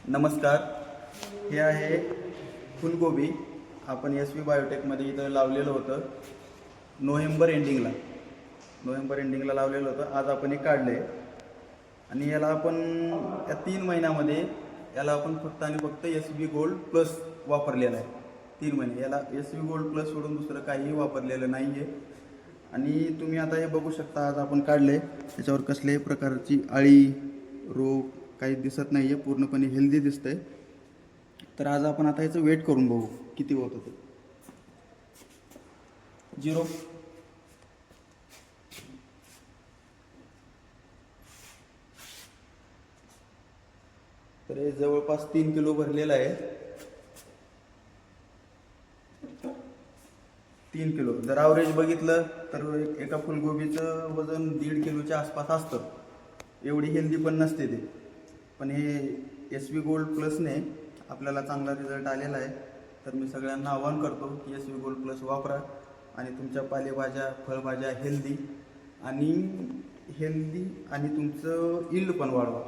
नमस्कार. हे आहे फुलगोबी. आपण SV बायोटेकमध्ये इथं लावलेलं होतं नोव्हेंबर एंडिंगला लावलेलं होतं. आज आपण हे काढलं आहे आणि याला आपण या 3 महिन्यामध्ये याला आपण फक्त आणि फक्त SV गोल्ड प्लस वापरलेलं आहे. 3 महिने याला SV गोल्ड प्लस सोडून दुसरं काहीही वापरलेलं नाही आहे. आणि तुम्ही आता हे बघू शकता, आज आपण काढले त्याच्यावर कसल्याही प्रकारची अळी रोग काही दिसत नाही आहे, पूर्णपणे हेल्दी दिसतंय. तर आज आपण आता याचं वेट करून बघू किती होतं ते. 0. तर हे जवळपास 3 किलो भरलेलं आहे. 3 किलो. जर ॲव्हरेज बघितलं तर एका फुलगोबीचं वजन 1.5 किलोच्या आसपास असतं. एवढी हेल्दी पण नसते ते. पण हे SV गोल्ड प्लसने आपल्याला चांगला रिझल्ट आलेला आहे. तर मी सगळ्यांना आवाहन करतो की SV गोल्ड प्लस वापरा आणि तुमच्या पालेभाज्या फळभाज्या हेल्दी आणि तुमचं यील्ड पण वाढवा.